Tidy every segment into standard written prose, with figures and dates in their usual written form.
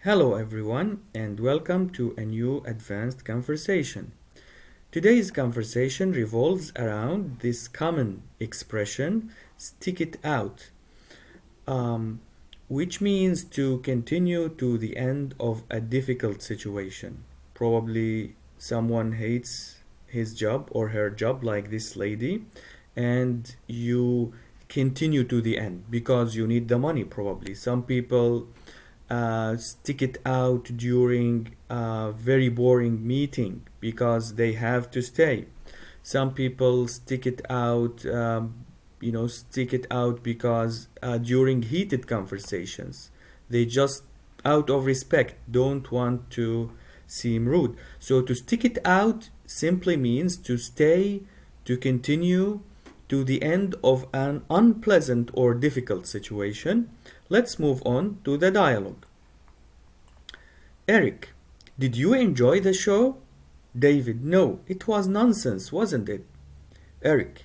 Hello, everyone, and welcome to a new advanced conversation. Today's conversation revolves around this common expression, stick it out, um, which means to continue to the end of a difficult situation. Probably someone hates his job or her job, like this lady, and you continue to the end because you need the money, probably. Some people stick it out during a very boring meeting because they have to stay. Some people stick it out, stick it out because during heated conversations, they just, out of respect, don't want to seem rude. So to stick it out simply means to stay, to continue to the end of an unpleasant or difficult situation. Let's move on to the dialogue. Eric, did you enjoy the show? David, no, it was nonsense, wasn't it? Eric,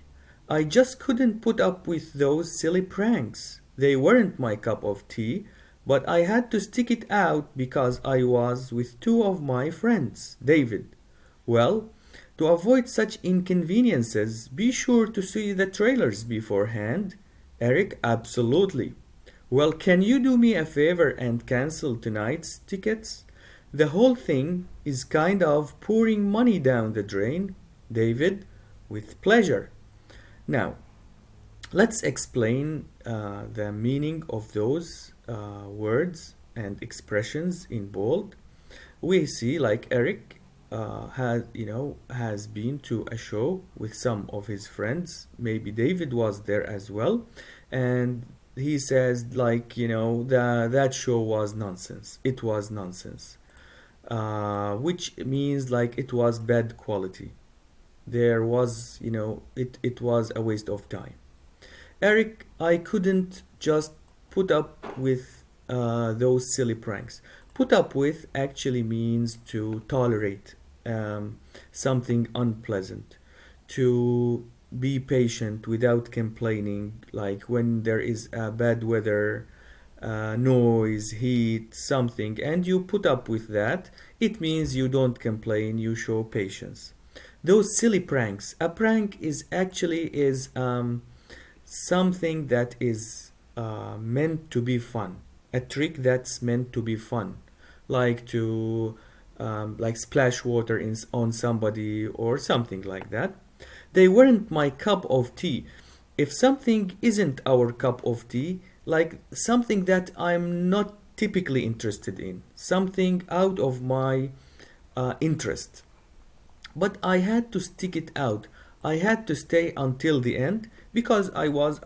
I just couldn't put up with those silly pranks. They weren't my cup of tea, but I had to stick it out because I was with two of my friends. David, well, to avoid such inconveniences, be sure to see the trailers beforehand. Eric, absolutely. Well, can you do me a favor and cancel tonight's tickets? The whole thing is kind of pouring money down the drain. David, with pleasure. Now, let's explain the meaning of those words and expressions in bold. We see, like Eric has been to a show with some of his friends. Maybe David was there as well, and he says, that show was nonsense. It was nonsense, which means like it was bad quality. There was, it was a waste of time. Eric, I couldn't just put up with those silly pranks. Put up with actually means to tolerate something unpleasant, to be patient without complaining, like when there is bad weather, noise, heat, something, and you put up with that. It means you don't complain, you show patience. Those silly pranks. A prank is actually is something that is meant to be fun. A trick that's meant to be fun, like to like splash water on somebody or something like that. They weren't my cup of tea. If something isn't our cup of tea, like something that I'm not typically interested in, something out of my interest, but I had to stick it out. I had to stay until the end because I was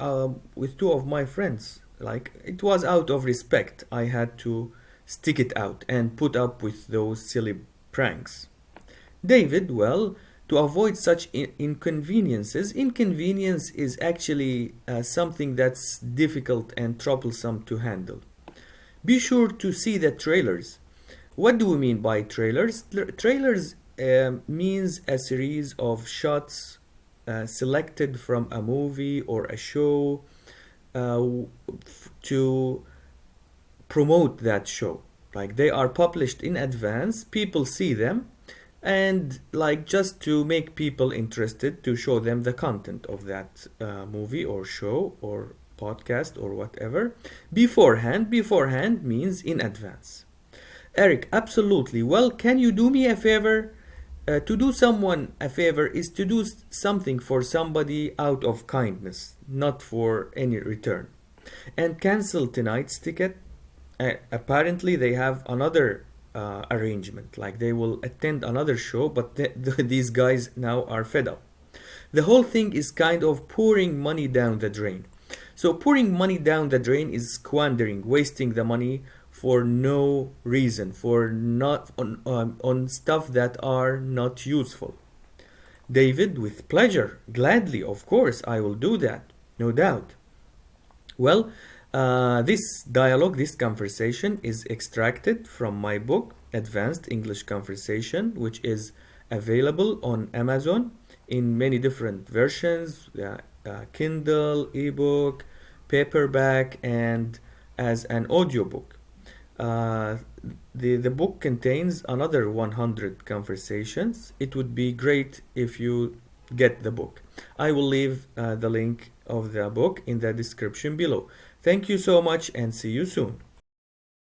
with two of my friends. Like it was out of respect. I had to stick it out and put up with those silly pranks. David, well, to avoid such inconveniences, inconvenience is actually something that's difficult and troublesome to handle. Be sure to see the trailers. What do we mean by trailers? Trailers means a series of shots selected from a movie or a show uh, to promote that show. Like they are published in advance, people see them, and like just to make people interested, to show them the content of that movie or show or podcast or whatever beforehand means in advance. Eric, absolutely. Well, can you do me a favor? To do someone a favor is to do something for somebody out of kindness, not for any return. And cancel tonight's ticket. Apparently, they have another arrangement, like they will attend another show, but these guys now are fed up. The whole thing is kind of pouring money down the drain. So pouring money down the drain is squandering, wasting the money for no reason, for not on stuff that are not useful. David, with pleasure, gladly, of course, I will do that, no doubt. Well, this dialogue, this conversation is extracted from my book, Advanced English Conversation, which is available on Amazon in many different versions, Kindle, ebook, paperback, and as an audiobook. Uh, the book contains another 100 conversations. It would be great if you get the book. I will leave the link of the book in the description below. Thank you so much and see you soon.